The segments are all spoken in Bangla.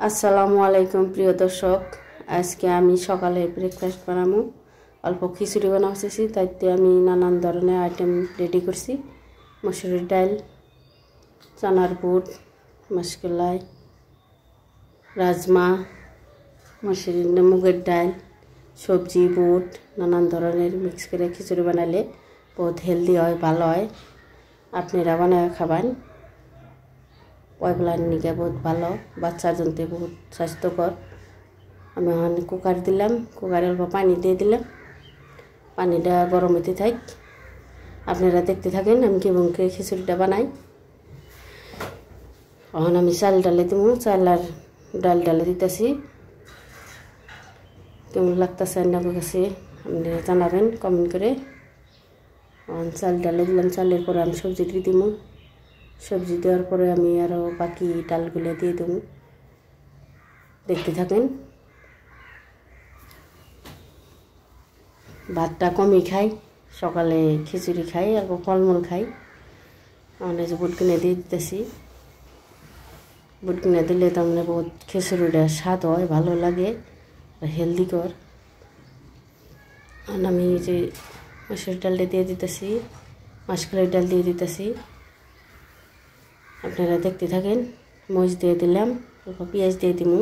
আসসালামু আলাইকুম প্রিয় দর্শক। আজকে আমি সকালে ব্রেকফাস্ট বানাবো। অল্প খিচুড়ি বানাচ্ছি, তাইতে আমি নানান ধরনের আইটেম রেডি করছি। মসুরির ডাল, চানার বুট, মাসকলাই, রাজমা, মুগের ডাল, সবজি, বুট নানান ধরনের মিক্স করে খিচুড়ি বানালে বহুত হেলদি হয়, ভালো হয়। আপনারা বানায় খাবেন। পয়বলার নিকে বহুত ভালো, বাচ্চার জন্য বহুত স্বাস্থ্যকর। আমি ওখানে কুকার দিলাম, কুকারে অল্প পানি দিয়ে দিলাম। পানিটা গরম হতে থাক, আপনারা দেখতে থাকেন আমি কেমন করে খিচুড়িটা বানাই। এখন আমি চাল ডালে দিব, চাল আর ডাল ডালে দিতেছি। কেমন লাগতেছে আপনাদের কাছে আপনারা জানাবেন কমেন্ট করে। এখন চাল ডালে দিলাম, চালের পরে আমি সবজি দিয়ে দিব। সবজি দেওয়ার পরে আমি আরও বাকি ডালগুলো দিয়ে দেব, দেখতে থাকেন। ভাতটা কমই খাই, সকালে খিচুড়ি খাই আর ফলমূল খাই। মানে যে বুট কিনে দিয়ে দিতেছি, বুট কিনে দিলে তার মানে বহুত খিচুড়িটা স্বাদ হয়, ভালো লাগে, হেলদিকর। আর আমি যে মসুর ডালটা দিয়ে দিতেছি, মাসকলাই ডাল দিয়ে দিতেছি, আপনারা দেখতে থাকেন। মরিচ দিয়ে দিলাম, অল্প পেঁয়াজ দিয়ে দিব।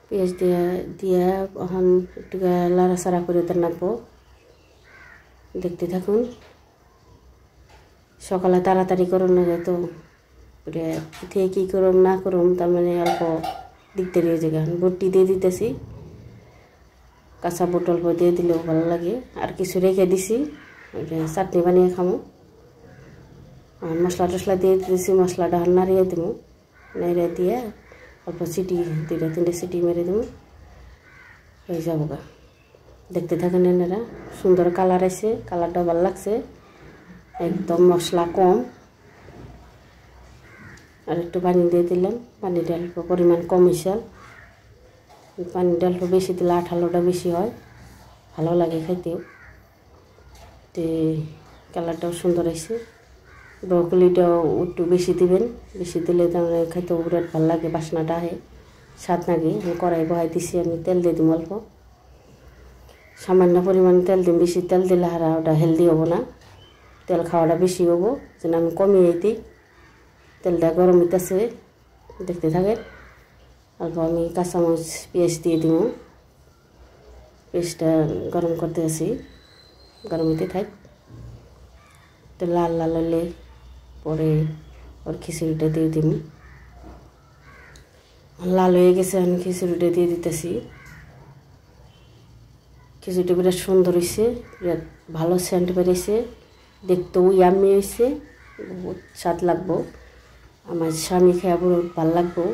পেঁয়াজ দিয়ে এখন একটু লাড়াচাড়া করে রাখবো, দেখতে থাকুন। সকালে তাড়াতাড়ি করুন না, তো থেকে কী করুম না করুম তার মানে অল্প দিকদারি হয়ে যায়। বুটটি দিয়ে দিতেছি, কাঁচা বুট অল্প দিয়ে দিলেও ভালো লাগে। আর কিছু রেখে দিছি, চাটনি বানিয়ে খামো। মশলা টশলা দিয়ে দিতেছি, মশলাটা নাড়িয়ে দেবো, নাড়িয়ে দিয়ে অল্প সিটি 2-3টে সিটি মেরে দেবো, হয়ে যাবো গা। দেখতে থাকেন এনারা, সুন্দর কালার আছে, কালারটা ভালো লাগছে, একদম মশলা কম। আর একটু পানি দিয়ে দিলাম, পানিটা অল্প পরিমাণ কম হয়েছে। পানিটা অল্প বেশি দিলে আঠালোটা বেশি হয়, ভালো লাগে খাইতেও। তো কালারটাও সুন্দর আছে। ব্রকলিটাও একটু বেশি দিবেন, বেশি দিলে তাহলে খাইতেও বিরাট ভালো লাগে, বাসনাটা আহে, স্বাদ লাগে। আমি কড়াই বহাই দিছি, আমি তেল দিয়ে দিব অল্প, সামান্য পরিমাণ তেল দিন। বেশি তেল দিলে হারা ওটা হেলদি হবো না, তেল খাওয়াটা বেশি হবো, যেন আমি কমিয়ে দিই। তেলটা গরম হইতেছে, দেখতে থাকে। অল্প আমি কাঁচামরিচ পেঁয়াজ দিয়ে দিব, পেঁয়াজটা গরম করতে আসি, গরম হইতে থাক। তো লাল লাল হলে পরে ওর খিচুড়িটা দিয়ে দিব। লাল হয়ে গেছে, আমি খিচুড়িটা দিয়ে দিতেছি। খিচুড়িটা বিরাট সুন্দর হয়েছে, বিরাট ভালো সেন্ট বেরিয়েছে, দেখতেও ইয়াম্মি হয়েছে, বহুত স্বাদ লাগবো। আমার স্বামী খেয়ে বহুত ভালো লাগবো,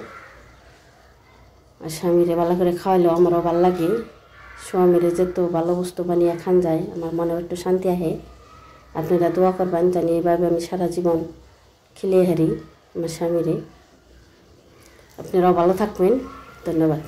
আর স্বামীরে ভালো করে খাওয়ালেও আমারও ভালো লাগে। স্বামীরে যেত ভালো বস্তু বানিয়ে খান যায়, আমার মনে একটু শান্তি আহে। আপনারা দোয়া করবেন জানি এইভাবে আমি সারা জীবন খেলে হারি আমার স্বামীরে। আপনারাও ভালো থাকবেন, ধন্যবাদ।